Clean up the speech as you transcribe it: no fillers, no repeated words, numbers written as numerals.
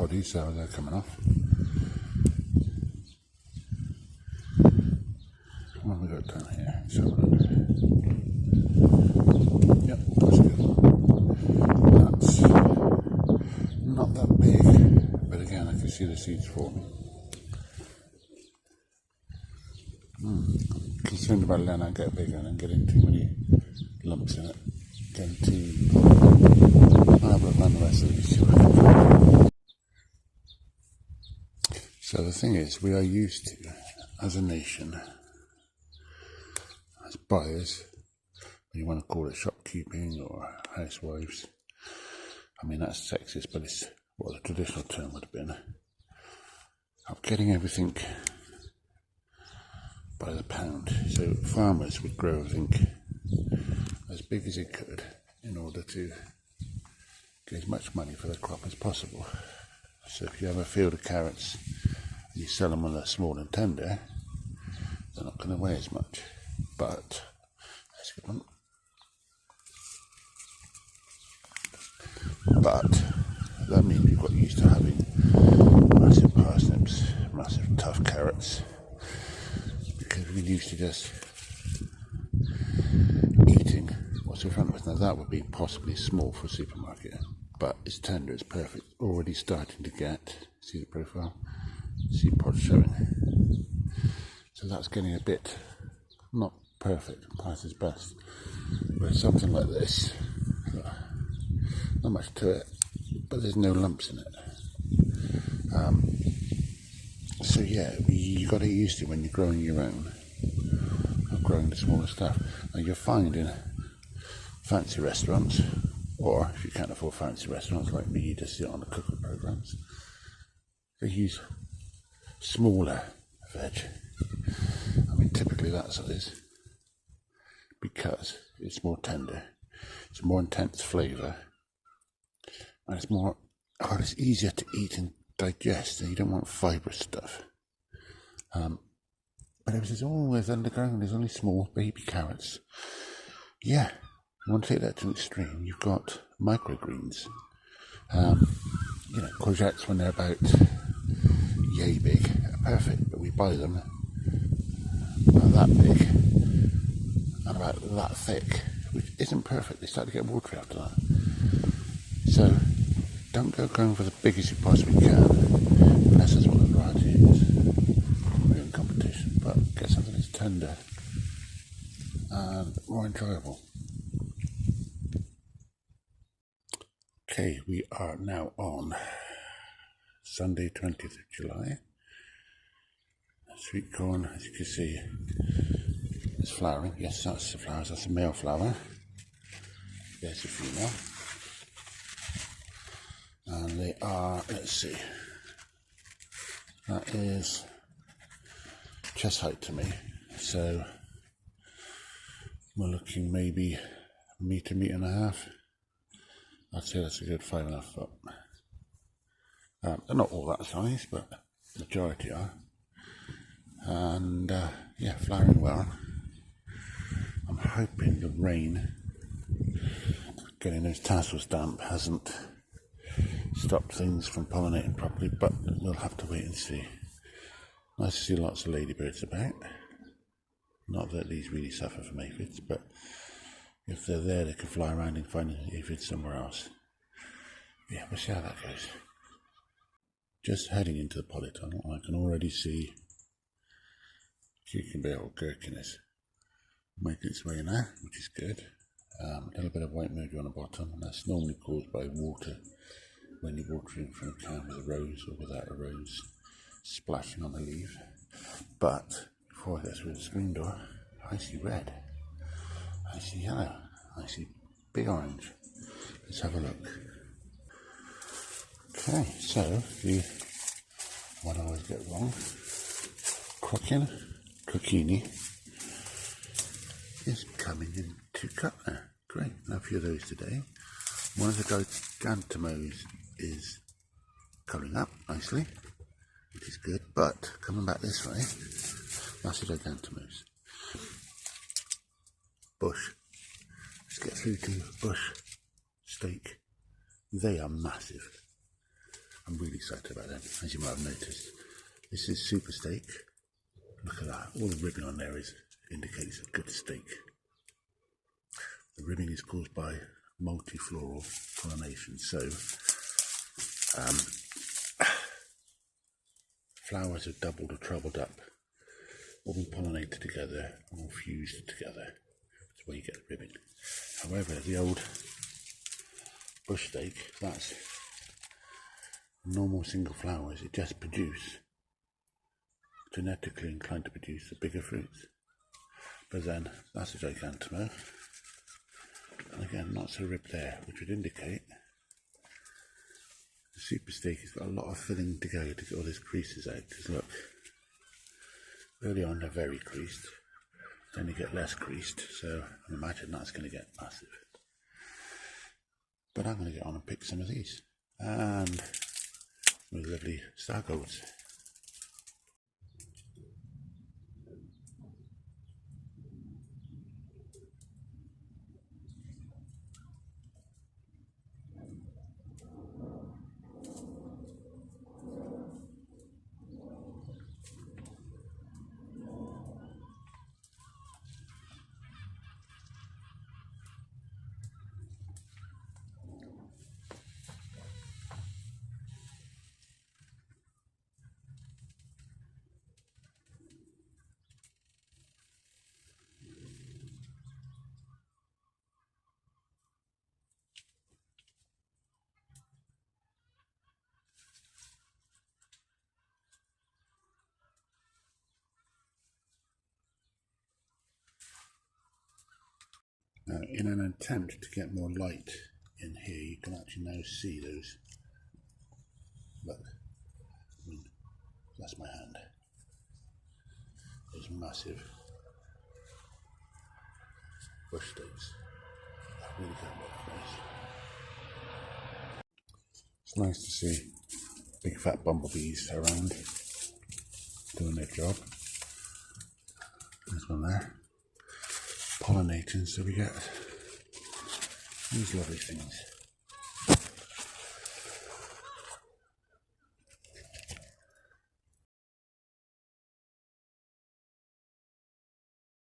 poddies, so they're coming off. What have we got down here? So, yep, that's good. That's not that big, but again, I can see the seeds forming. Concerned about letting that get bigger and then getting too many lumps in it. Getting too... I'll have a run the rest of these. So the thing is, we are used to, as a nation, as buyers, you want to call it shopkeeping or housewives. I mean, that's sexist, but it's what the traditional term would have been. Of getting everything by the pound. So farmers would grow everything as big as they could in order to get as much money for their crop as possible. So if you have a field of carrots and you sell them on a small and tender, they're not going to weigh as much. But that's a good one. But that means we've got used to having massive parsnips, massive tough carrots, because we're used to just eating what's in front of us. Now that would be possibly small for a supermarket, but it's tender, it's perfect. Already starting to get, see the profile, seed pods showing. So that's getting a bit, not perfect, past its best. But something like this, not much to it, but there's no lumps in it. So yeah, you got to get used to when you're growing your own, or growing the smaller stuff. Now you'll find in fancy restaurants, or if you can't afford fancy restaurants like me, you just sit on the cooking programs, they use smaller veg. I mean, typically that size, because it's more tender, it's more intense flavour, and it's easier to eat and digest, and you don't want fibrous stuff. But it was always underground, there's only small baby carrots. Yeah, you want to take that to an extreme, you've got microgreens. Courgettes when they're about yay big are perfect, but we buy them about that big and about that thick, which isn't perfect. They start to get watery after that. So don't go going for the biggest you possibly can, unless that's what the variety is. We're in competition, but get something that's tender and more enjoyable. Okay, we are now on Sunday 20th of July. Sweet corn, as you can see, is flowering. Yes, that's the flowers, that's a male flower. There's the female. And they are, let's see, that is chest height to me. So we're looking maybe a metre and a half. I'd say that's a good 5.5 foot. They're not all that size, but the majority are. And yeah, flowering well. I'm hoping the rain, getting those tassels damp, hasn't stopped things from pollinating properly, but we'll have to wait and see. Nice to see lots of ladybirds about. Not that these really suffer from aphids, but if they're there, they can fly around and find aphids somewhere else. Yeah, we'll see how that goes. Just heading into the polytunnel, I can already see cucumber or gherkiness making its way now, which is good. A little bit of white mildew on the bottom, and that's normally caused by water when you're watering from a can with a rose or without a rose splashing on the leaf. But before I get through the screen door, I see red, I see yellow, I see big orange. Let's have a look. Okay, so what I always get wrong, Crocini is coming into cut now. Great, now a few of those today. One of the gigantomos is colouring up nicely, which is good, but coming back this way, that's the gigantomos. Bush. Let's get through to bush steak. They are massive. I I'm really excited about them, as you might have noticed. This is super steak. Look at that, all the ribbon on there indicates a good steak. The ribbing is caused by multifloral pollination, so flowers are doubled or trebled up, all been pollinated together, all fused together. That's where you get the ribbing. However, the old bush steak, that's normal single flowers, it just produce, genetically inclined to produce the bigger fruits. But then, that's a gigantamo. And again, not so ribbed there, which would indicate the super steak has got a lot of filling to go to get all those creases out. Because look, early on they're very creased, then they get less creased, so I imagine that's going to get massive. But I'm going to get on and pick some of these, and with lovely star golds. Now, in an attempt to get more light in here, you can actually now see those. Look, I mean, that's my hand. Those massive bush steaks. That really can look nice. It's nice to see big fat bumblebees around doing their job. There's one there, pollinating, so we get these lovely things.